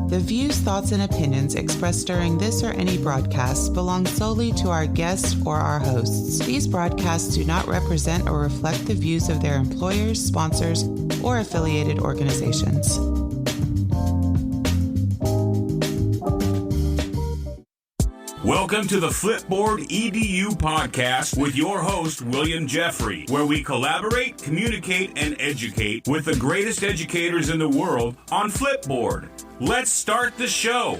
The views, thoughts, and opinions expressed during this or any broadcast belong solely to our guests or our hosts. These broadcasts do not represent or reflect the views of their employers, sponsors, or affiliated organizations. Welcome to the Flipboard EDU podcast with your host, William Jeffrey, where we collaborate, communicate, and educate with the greatest educators in the world on Flipboard. Let's start the show.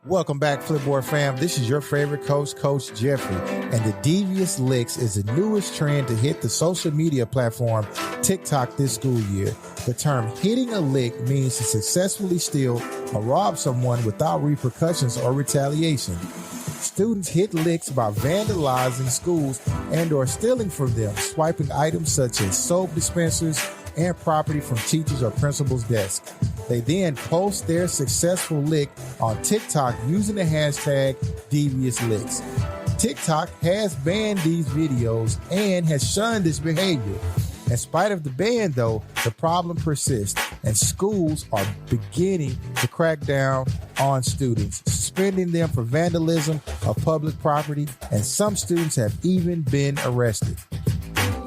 Welcome back, Flipboard fam. This is your favorite coach, Coach Jeffrey, and the Devious Licks is the newest trend to hit the social media platform TikTok this school year. The term hitting a lick means to successfully steal or rob someone without repercussions or retaliation. Students hit licks by vandalizing schools and or stealing from them, swiping items such as soap dispensers and property from teachers or principals' desks. They then post their successful lick on TikTok using the hashtag Devious Licks. TikTok has banned these videos and has shunned this behavior. In spite of the ban, though, the problem persists, and schools are beginning to crack down on students, suspending them for vandalism of public property, and some students have even been arrested.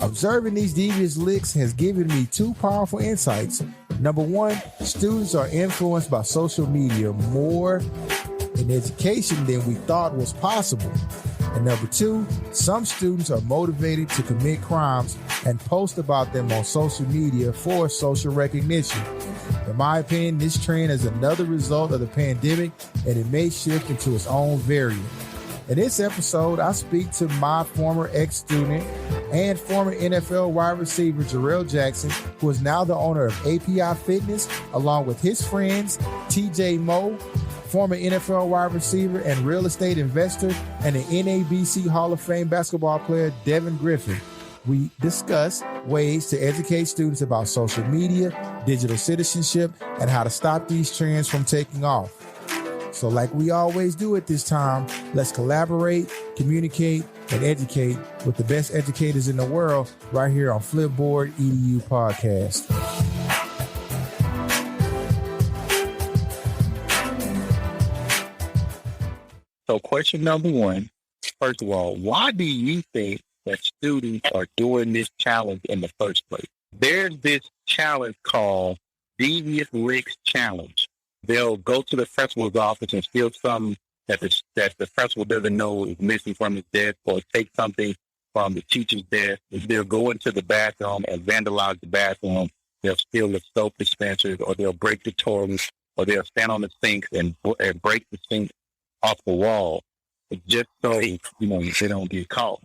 Observing these devious licks has given me two powerful insights. Number one, students are influenced by social media more in education than we thought was possible. And number two, some students are motivated to commit crimes and post about them on social media for social recognition. In my opinion, this trend is another result of the pandemic, and it may shift into its own variant. In this episode, I speak to my former ex-student and former NFL wide receiver, Jarrell Jackson, who is now the owner of API Fitness, along with his friends, TJ Moe, former NFL wide receiver and real estate investor, and the NABC Hall of Fame basketball player, Devin Griffin. We discuss ways to educate students about social media, digital citizenship, and how to stop these trends from taking off. So like we always do at this time, let's collaborate, communicate, and educate with the best educators in the world right here on Flipboard EDU Podcast. So question number one, first of all, why do you think that students are doing this challenge in the first place? There's this challenge called Devious Licks Challenge. They'll go to the principal's office and steal something that the principal doesn't know is missing from his desk, or take something from the teacher's desk. They'll go into the bathroom and vandalize the bathroom. They'll steal the soap dispensers, or they'll break the toilets, or they'll stand on the sinks and break the sink off the wall, just so they don't get caught.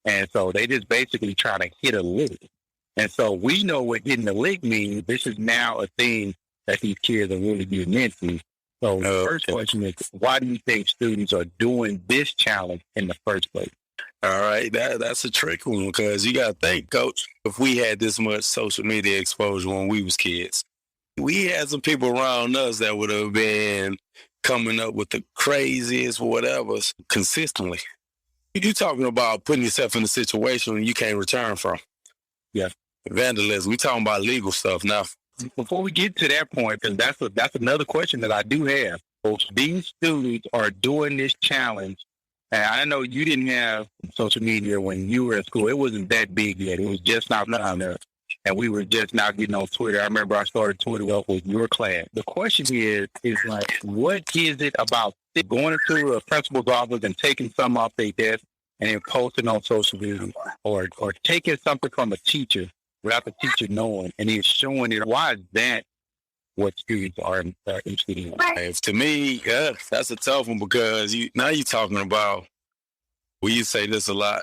And so they just basically try to hit a lick. And so we know what hitting a lick means. This is now a thing that these kids are really getting into. So the first question is, why do you think students are doing this challenge in the first place? All right, that's a tricky one, because you got to think, Coach, if we had this much social media exposure when we was kids, we had some people around us that would have been coming up with the craziest whatevers consistently. You talking about putting yourself in a situation you can't return from. Yeah. Vandalism. We talking about legal stuff now. Before we get to that point, because that's another question that I do have. So these students are doing this challenge, and I know you didn't have social media when you were at school. It wasn't that big yet. It was just not on there, and we were just now getting on Twitter. I remember I started Twitter up with your class. The question is like, what is it about going into a principal's office and taking something off their desk and then posting on social media, or taking something from a teacher without the teacher knowing, and he's showing it? Why is that what students are interested in? To me, that's a tough one, because you're talking about, we say this a lot,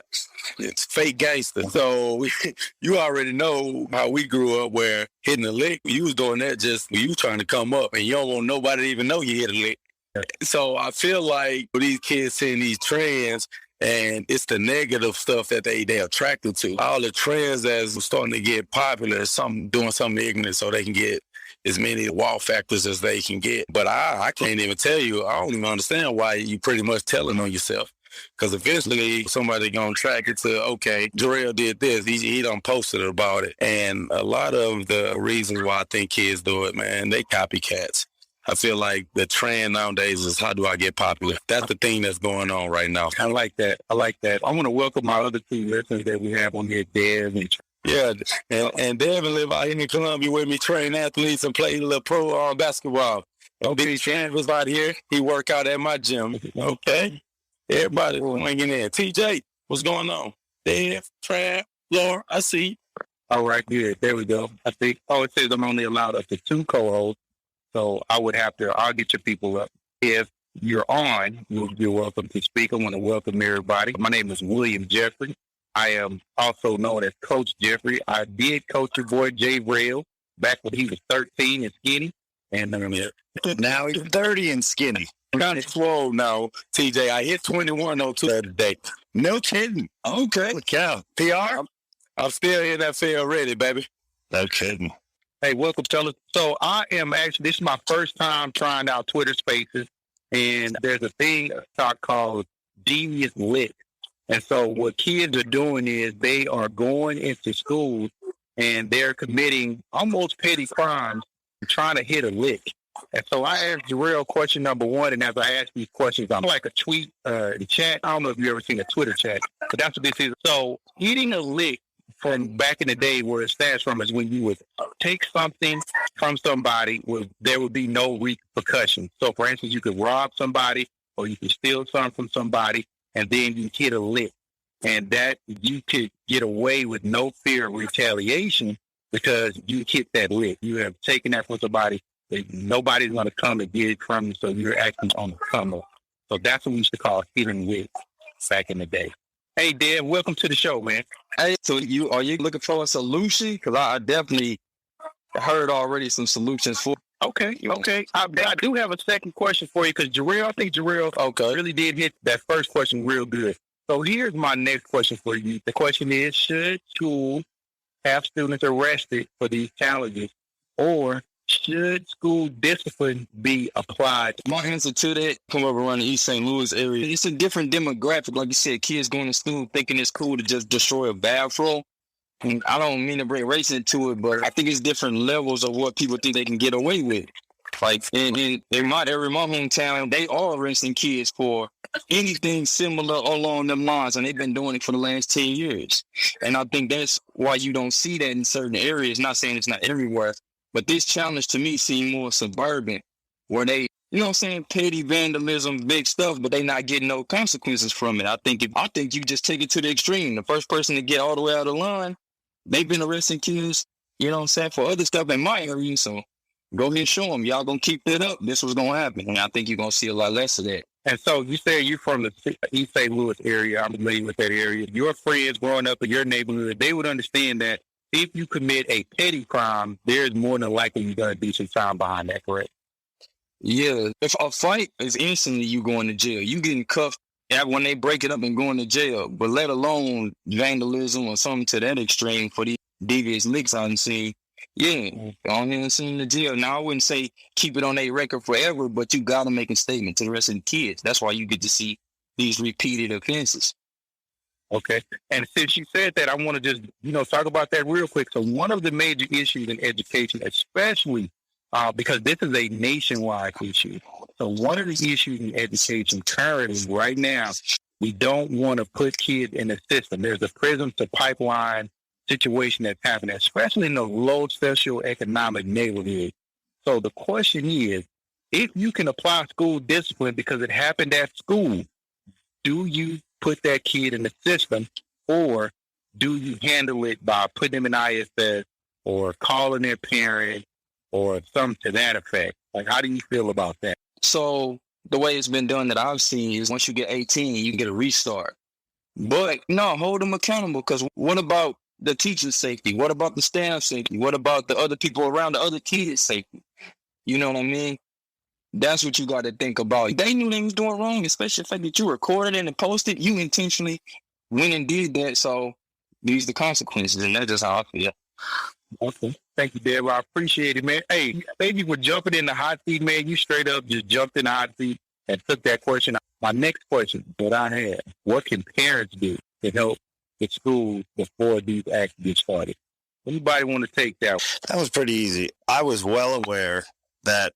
it's fake gangster. So you already know how we grew up, where hitting a lick, you was doing that just when you trying to come up, and you don't want nobody to even know you hit a lick. So I feel like for these kids seeing these trends, and it's the negative stuff that they attracted to. All the trends that's starting to get popular, doing something ignorant so they can get as many wow factors as they can get. But I can't even tell you, I don't even understand why you pretty much telling on yourself. Because eventually somebody gonna track it to, okay, Jarrell did this. He done posted about it. And a lot of the reasons why I think kids do it, man, they copycats. I feel like the trend nowadays is how do I get popular? That's the thing that's going on right now. I like that. I want to welcome my other two listeners that we have on here, Dev and yeah, and Devin live out here in Columbia with me, train athletes and play a little pro basketball. Big Chan was out here. He work out at my gym. Okay. Everybody swinging in. TJ, what's going on? Dev, Trav, Laura, I see. All right, good. There we go. I think, it says I'm only allowed up to 2 co-hosts. So I'll get your people up. If you're on, you're welcome to speak. I want to welcome everybody. My name is William Jeffrey. I am also known as Coach Jeffrey. I did coach your boy Jay Rail back when he was 13 and skinny. And now he's 30 and skinny. Kind of swole now, TJ. I hit 2102 the other day. No kidding. Okay. Cow. PR? I'm still in that field ready, baby. No kidding. Hey, welcome, fellas. So this is my first time trying out Twitter Spaces, and there's a thing called Devious Lit. And so what kids are doing is they are going into schools and they're committing almost petty crimes trying to hit a lick. And so I asked Jarrell question number 1, and as I ask these questions, I'm like a tweet, the chat. I don't know if you've ever seen a Twitter chat, but that's what this is. So hitting a lick from back in the day where it stands from is when you would take something from somebody there would be no repercussion. So, for instance, you could rob somebody or you could steal something from somebody, and then you hit a lick. And that you could get away with no fear of retaliation because you hit that lick. You have taken that from somebody. Nobody's going to come and get it from you, so you're acting on the come up. So that's what we used to call hitting licks back in the day. Hey, Dad, welcome to the show, man. Hey, so are you looking for a solution? Because I definitely heard already some solutions for. Okay. I do have a second question for you because I think Jarrell really did hit that first question real good. So here's my next question for you. The question is, should schools have students arrested for these challenges, or should school discipline be applied? My answer to that, come over around the East St. Louis area. It's a different demographic. Like you said, kids going to school thinking it's cool to just destroy a bathroom. And I don't mean to bring race into it, but I think it's different levels of what people think they can get away with. Like in my hometown, they are arresting kids for anything similar along them lines, and they've been doing it for the last 10 years. And I think that's why you don't see that in certain areas. Not saying it's not everywhere, but this challenge to me seemed more suburban, where they, you know what I'm saying, petty vandalism, big stuff, but they not getting no consequences from it. I think you just take it to the extreme. The first person to get all the way out of line, they've been arresting kids, you know what I'm saying, for other stuff in my area. So go ahead and show them. Y'all gonna keep it up. This was gonna happen. And I think you're gonna see a lot less of that. And so you say you're from the East St. Louis area. I'm familiar with that area. Your friends growing up in your neighborhood, they would understand that if you commit a petty crime, there's more than likely you're going to do some time behind that, correct? Yeah. If a fight is instantly you going to jail, you getting cuffed when they break it up and going to jail, but let alone vandalism or something to that extreme for these devious licks I done seen. Yeah, go on here and send the jail. Now, I wouldn't say keep it on their record forever, but you got to make a statement to the rest of the kids. That's why you get to see these repeated offenses. Okay. And since you said that, I want to just, talk about that real quick. So one of the major issues in education, especially because this is a nationwide issue. So one of the issues in education currently right now, we don't want to put kids in the system. There's a prison to pipeline situation that's happening, especially in the low socioeconomic neighborhood. So the question is, if you can apply school discipline because it happened at school, do you put that kid in the system, or do you handle it by putting them in ISS or calling their parent or something to that effect? Like, how do you feel about that? So the way it's been done that I've seen is once you get 18, you get a restart. But no, hold them accountable, because what about the teacher's safety? What about the staff safety? What about the other people around the other kids' safety? You know what I mean? That's what you got to think about. They knew they was doing wrong, especially the fact that you recorded it and posted. You intentionally went and did that, so these are the consequences, and that's just how I feel. Okay. Thank you, Deb. I appreciate it, man. Hey, thank you for jumping in the hot seat, man. You straight up just jumped in the hot seat and took that question. My next question that I have, what can parents do to help the schools before these acts get started? Anybody want to take that? That was pretty easy. I was well aware that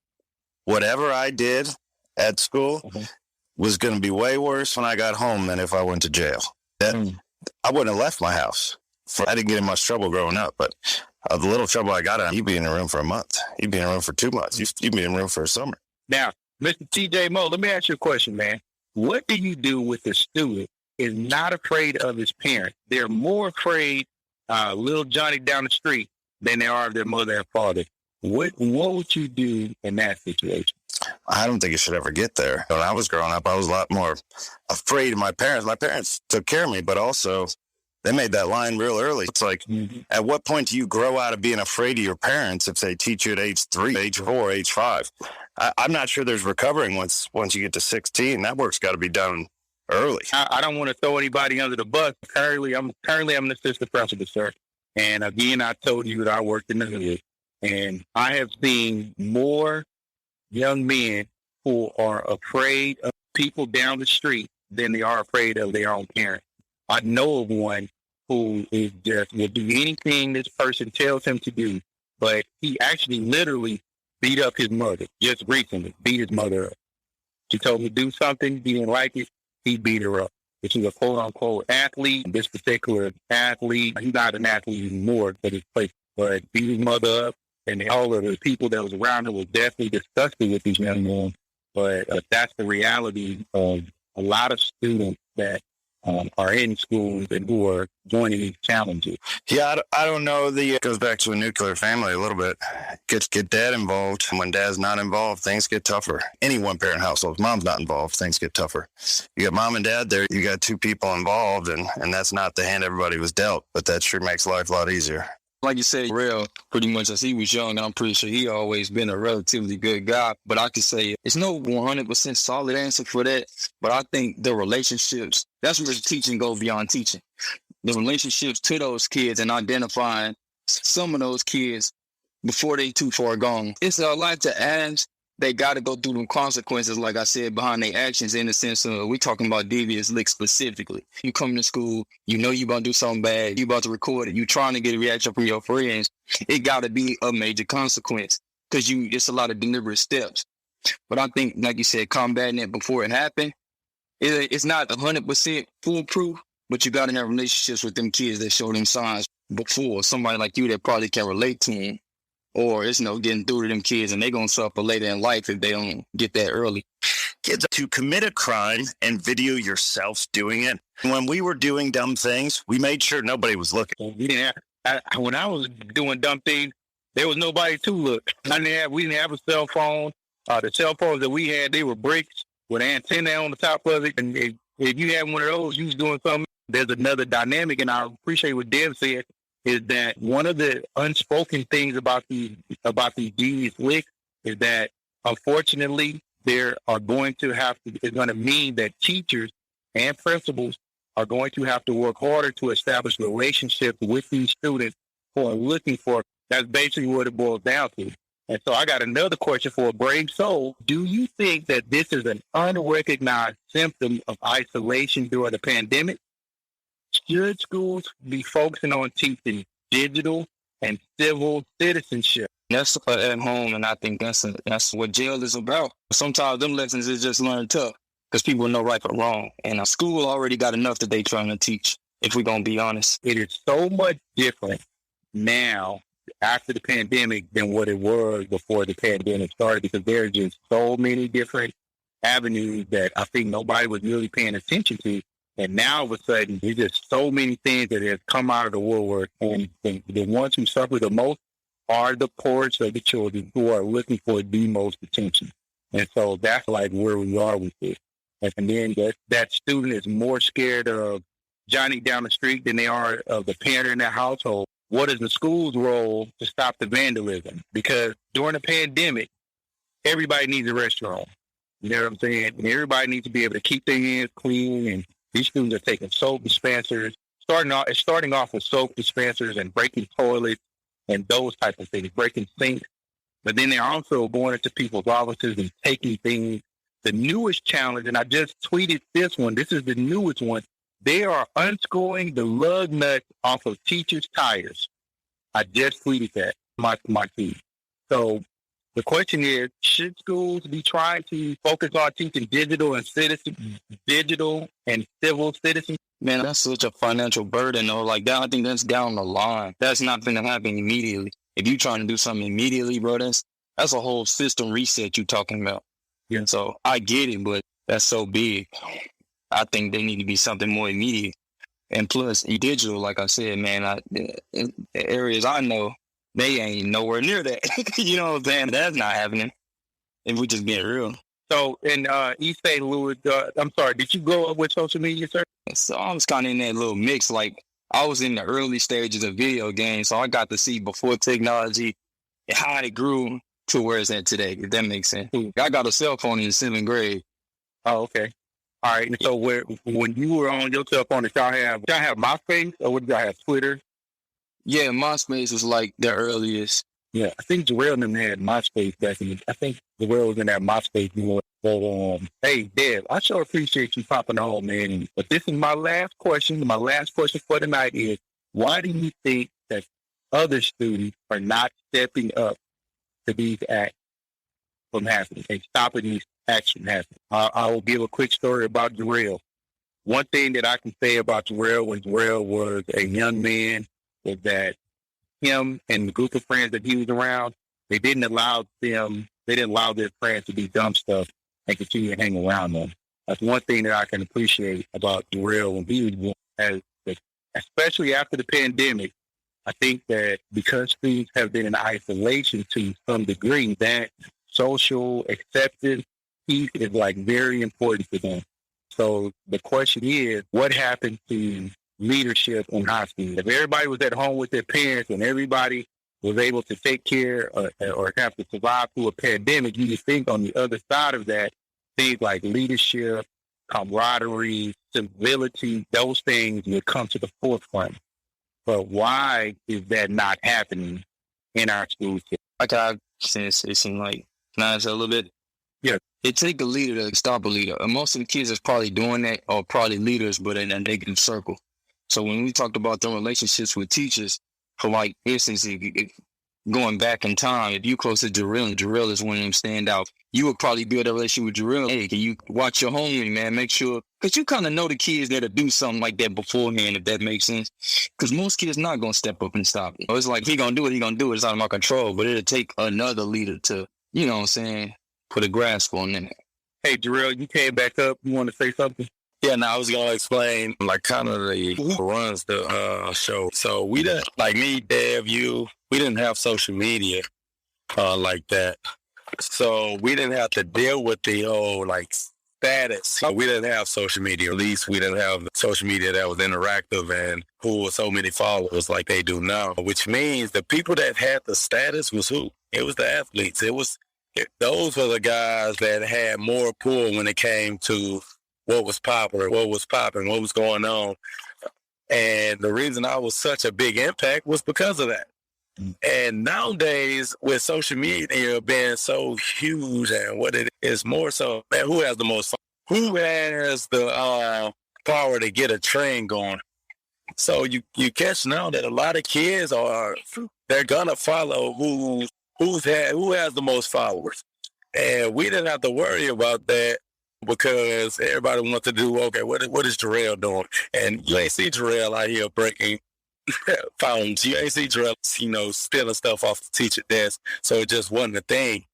whatever I did at school was going to be way worse when I got home than if I went to jail. That I wouldn't have left my house. I didn't get in much trouble growing up, but the little trouble I got in, you'd be in a room for a month. You'd be in a room for 2 months. You'd be in a room for a summer. Now, Mr. TJ Moe, let me ask you a question, man. What do you do with a student is not afraid of his parents? They're more afraid little Johnny down the street than they are of their mother and father. What would you do in that situation? I don't think it should ever get there. When I was growing up, I was a lot more afraid of my parents. My parents took care of me, but also they made that line real early. It's like, at what point do you grow out of being afraid of your parents if they teach you at age 3, age 4, age 5? I'm not sure there's recovering once you get to 16. That work's got to be done early. I don't want to throw anybody under the bus. Currently, I'm an assistant principal, sir. And again, I told you that I worked in the hood. And I have seen more young men who are afraid of people down the street than they are afraid of their own parents. I know of one who is just will do anything this person tells him to do, but he actually literally beat up his mother just recently, beat his mother up. She told me to do something, he didn't like it, he beat her up. This is a quote-unquote athlete. This particular athlete, he's not an athlete anymore, but beat his mother up. And all of the people that was around him was definitely disgusted with these young men. But that's the reality of a lot of students that are in schools and who are joining these challenges. Yeah, I don't know. It goes back to a nuclear family a little bit. Get dad involved. When dad's not involved, things get tougher. Any one-parent household, if mom's not involved, things get tougher. You got mom and dad there. You got 2 people involved, and that's not the hand everybody was dealt. But that sure makes life a lot easier. Like you said, Real, pretty much as he was young, I'm pretty sure he always been a relatively good guy. But I could say it's no 100% solid answer for that. But I think the relationships, that's where teaching goes beyond teaching. The relationships to those kids and identifying some of those kids before they too far gone. It's a lot to ask. They got to go through them consequences, like I said, behind their actions in the sense of we talking about Devious licks specifically. You come to school, you know you about to do something bad, you about to record it, you trying to get a reaction from your friends. It got to be a major consequence because it's a lot of deliberate steps. But I think, like you said, combating it before it happened, it's not 100% foolproof, but you got to have relationships with them kids that show them signs before. Somebody like you that probably can relate to them. Or it's getting through to them kids and they're going to suffer later in life if they don't get that early. Kids, to commit a crime and video yourself doing it. When we were doing dumb things, we made sure nobody was looking. When I was doing dumb things, there was nobody to look. We didn't have a cell phone. The cell phones that we had, they were bricks with an antenna on the top of it. And if you had one of those, you was doing something. There's another dynamic, and I appreciate what Dev said, is that one of the unspoken things about these Devious licks is that, unfortunately, it's going to mean that teachers and principals are going to have to work harder to establish relationships with these students who are looking for. That's basically what it boils down to. And so I got another question for a brave soul. Do you think that this is an unrecognized symptom of isolation during the pandemic? Should schools be focusing on teaching digital and civil citizenship? That's at home, and I think that's what jail is about. Sometimes them lessons is just learned tough because people know right from wrong. And a school already got enough that they trying to teach, if we're going to be honest. It is so much different now after the pandemic than what it was before the pandemic started, because there are just so many different avenues that I think nobody was really paying attention to. And now, all of a sudden, there's just so many things that have come out of the woodwork. And the ones who suffer the most are the poorest of the children who are looking for the most attention. And so that's like where we are with this. And then that student is more scared of Johnny down the street than they are of the parent in their household. What is the school's role to stop the vandalism? Because during the pandemic, everybody needs a restroom. You know what I'm saying? And everybody needs to be able to keep their hands clean. And these students are taking soap dispensers, starting off with soap dispensers and breaking toilets and those types of things, breaking sinks. But then they're also going into people's offices and taking things the newest challenge, and I just tweeted this one. This is the newest one. They are unscrewing the lug nuts off of teachers' tires. I just tweeted that, my tweet. So the question is, should schools be trying to focus on teaching digital and civil citizens? Man, that's such a financial burden, though. Like that, I think that's down the line. That's not going to happen immediately. If you're trying to do something immediately, bro, that's a whole system reset you're talking about. Yeah. So I get it, but that's so big. I think they need to be something more immediate. And plus, digital, like I said, man, the areas I know, they ain't nowhere near that. You know what I'm saying? That's not happening. If we just being real. So in East St. Louis, I'm sorry, did you grow up with social media, sir? So I was kind of in that little mix. Like I was in the early stages of video games, so I got to see before technology and how it grew to where it's at today, if that makes sense. I got a cell phone in the 7th grade. Oh, okay. All right. And so when you were on your cell phone, did y'all have MySpace or what did y'all have, Twitter? Yeah, MySpace was like the earliest. Yeah, I think Jarrell and them had MySpace back in I think Jarrell was in that MySpace more. But hey, Dev, I sure appreciate you popping on, man. But this is my last question. My last question for tonight is, why do you think that other students are not stepping up to these acts from happening and stopping these actions happening? I will give a quick story about Jarrell. One thing that I can say about Jarrell when Jarrell was a young man was that him and the group of friends that he was around, they didn't allow their friends to do dumb stuff and continue to hang around them. That's one thing that I can appreciate about Jarrell when he was especially after the pandemic. I think that because students have been in isolation to some degree, that social acceptance piece is like very important to them. So the question is, what happened to leadership in high school? If everybody was at home with their parents and everybody was able to take care or have to survive through a pandemic, you just think on the other side of that, things like leadership, camaraderie, civility, those things would come to the forefront. But why is that not happening in our schools? Like I said, it seemed like, can I say a little bit? Yeah. It take a leader to stop a leader. And most of the kids is probably doing that or probably leaders, but in a negative circle. So when we talked about the relationships with teachers, for like instance, going back in time, if you close to Jarrell, and Jarrell is one of them stand out, you would probably build a relationship with Jarrell. Hey, can you watch your homie, man? Make sure, because you kind of know the kids that'll do something like that beforehand, if that makes sense. Because most kids not going to step up and stop it. It's like, he going to do it, he going to do it. It's out of my control. But it'll take another leader to, you know what I'm saying, put a grasp on that. Hey, Jarrell, you came back up. You want to say something? Yeah, now I was going to explain, like, kind of the who runs the show. So we didn't, like me, Dev, we didn't have social media like that. So we didn't have to deal with the whole, like, status. We didn't have social media. At least we didn't have social media that was interactive and who with so many followers like they do now, which means the people that had the status was who? It was the athletes. Those were the guys that had more pull when it came to what was popular, what was popping, what was going on. And the reason I was such a big impact was because of that. And nowadays, with social media being so huge and what it is more so, man, who has the most, who has the power to get a trend going? So you catch now that a lot of kids they're going to follow who has the most followers. And we didn't have to worry about that because everybody wants to do, okay, what is Jarrell doing? And you ain't see Jarrell out here breaking phones. You ain't see Jarrell, stealing stuff off the teacher desk. So it just wasn't a thing.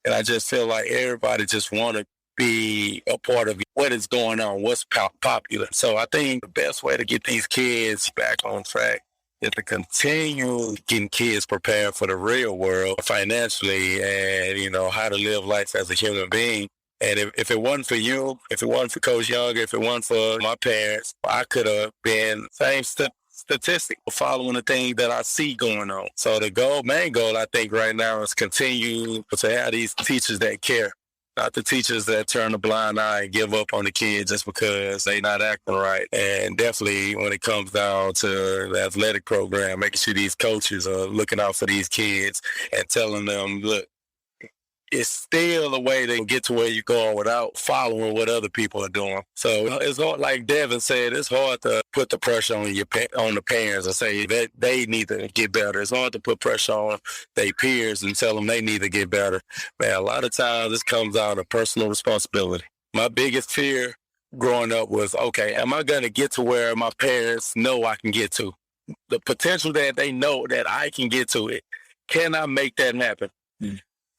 And I just feel like everybody just want to be a part of what is going on, what's popular. So I think the best way to get these kids back on track is to continue getting kids prepared for the real world financially and, how to live life as a human being. And if it wasn't for you, if it wasn't for Coach Young, if it wasn't for my parents, I could have been same statistic following the thing that I see going on. So the main goal, I think right now is continue to have these teachers that care, not the teachers that turn a blind eye and give up on the kids just because they not acting right. And definitely when it comes down to the athletic program, making sure these coaches are looking out for these kids and telling them, look, it's still a way to get to where you're going without following what other people are doing. So it's hard, like Devin said, it's hard to put the pressure on on the parents and say that they need to get better. It's hard to put pressure on their peers and tell them they need to get better. Man, a lot of times this comes out of personal responsibility. My biggest fear growing up was, okay, am I going to get to where my parents know I can get to? The potential that they know that I can get to it. Can I make that happen?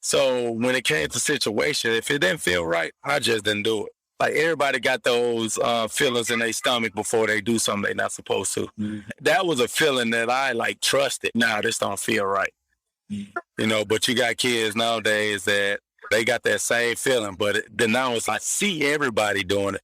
So when it came to situation, if it didn't feel right, I just didn't do it. Like everybody got those feelings in their stomach before they do something they're not supposed to. That was a feeling that I trusted. Nah, this don't feel right. You know, but you got kids nowadays that they got that same feeling, but then now it's see everybody doing it.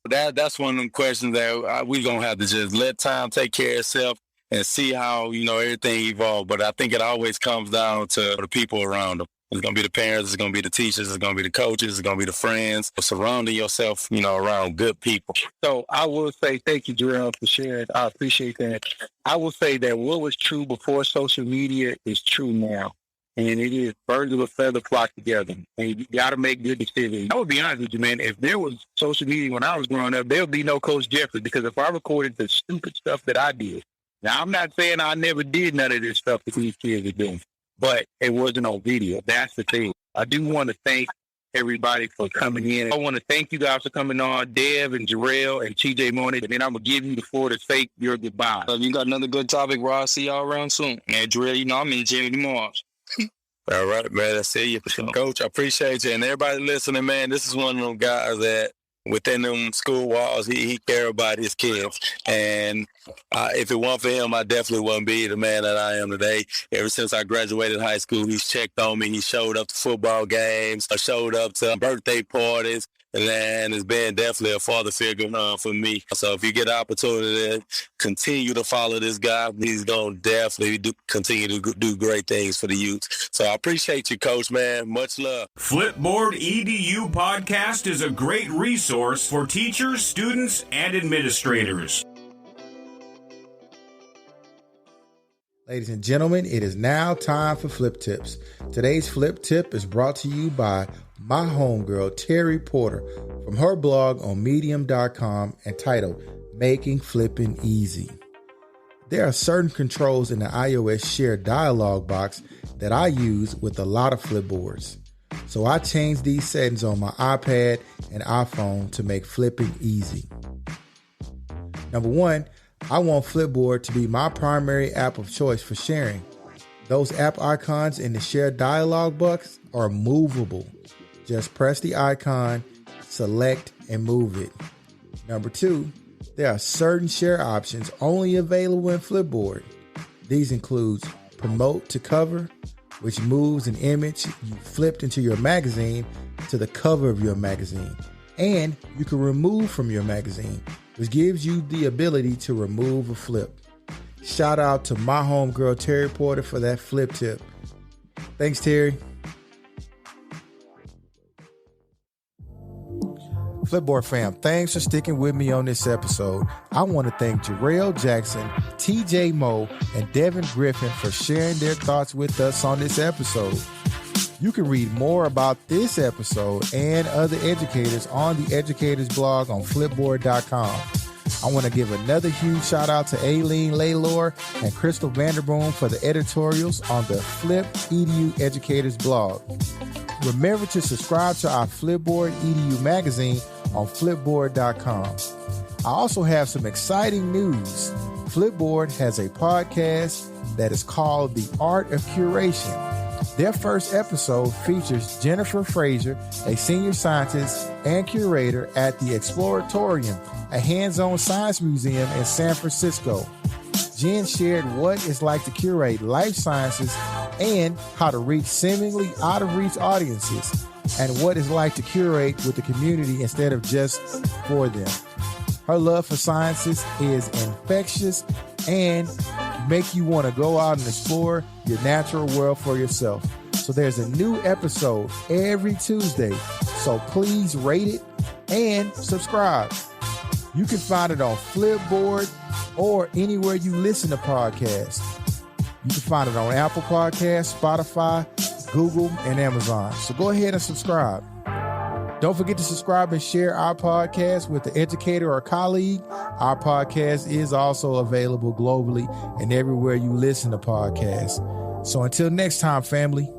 That's one of them questions that we gonna have to just let time take care of itself and see how, everything evolves. But I think it always comes down to the people around them. It's going to be the parents, it's going to be the teachers, it's going to be the coaches, it's going to be the friends. Surrounding yourself, around good people. So I will say thank you, Jarrell, for sharing. I appreciate that. I will say that what was true before social media is true now. And it is birds of a feather flock together. And you got to make good decisions. I would be honest with you, man. If there was social media when I was growing up, there would be no Coach Jeffrey, because if I recorded the stupid stuff that I did, now I'm not saying I never did none of this stuff that these kids are doing, but it wasn't on video. That's the thing. I do want to thank everybody for coming in. I want to thank you guys for coming on, Dev and Jarrell and TJ Mooney. And then I'm going to give you the floor to say your goodbye. You got another good topic, bro. I'll see y'all around soon. And Jarrell, I'm in the gym tomorrow. All right, man. I see you. Coach, I appreciate you. And everybody listening, man, this is one of them guys that within them school walls, he care about his kids. And if it weren't for him, I definitely wouldn't be the man that I am today. Ever since I graduated high school, he's checked on me. He showed up to football games, showed up to birthday parties, and has been definitely a father figure for me. So if you get an opportunity to continue to follow this guy, he's going to definitely continue to do great things for the youth. So I appreciate you, Coach, man. Much love. Flipboard EDU podcast is a great resource for teachers, students, and administrators. Ladies and gentlemen, it is now time for Flip Tips. Today's Flip Tip is brought to you by my homegirl, Terry Porter, from her blog on medium.com entitled Making Flipping Easy. There are certain controls in the iOS shared dialog box that I use with a lot of flipboards. So I changed these settings on my iPad and iPhone to make flipping easy. Number one, I want Flipboard to be my primary app of choice for sharing. Those app icons in the shared dialog box are movable. Just press the icon, select, and move it. Number two, there are certain share options only available in Flipboard. These include Promote to Cover, which moves an image you flipped into your magazine to the cover of your magazine. And you can remove from your magazine, which gives you the ability to remove a flip. Shout out to my homegirl, Terry Porter, for that flip tip. Thanks, Terry. Flipboard fam, thanks for sticking with me on this episode. I want to thank Jarrell Jackson, TJ Moe, and Devin Griffin for sharing their thoughts with us on this episode. You can read more about this episode and other educators on the Educators blog on flipboard.com. I want to give another huge shout out to Aileen Laylor and Crystal Vanderboom for the editorials on the Flip EDU Educators blog. Remember to subscribe to our Flipboard EDU magazine on flipboard.com. I also have some exciting news. Flipboard has a podcast that is called The Art of Curation. Their first episode features Jennifer Frazier, a senior scientist and curator at the Exploratorium, a hands-on science museum in San Francisco. Jen shared what it's like to curate life sciences and how to reach seemingly out-of-reach audiences, and what it's like to curate with the community instead of just for them. Her love for sciences is infectious and make you want to go out and explore your natural world for yourself. So there's a new episode every Tuesday, so please rate it and subscribe. You can find it on Flipboard or anywhere you listen to podcasts. You can find it on Apple Podcasts, Spotify, Google, and Amazon. So go ahead and subscribe. Don't forget to subscribe and share our podcast with an educator or colleague. Our podcast is also available globally and everywhere you listen to podcasts. So until next time, family.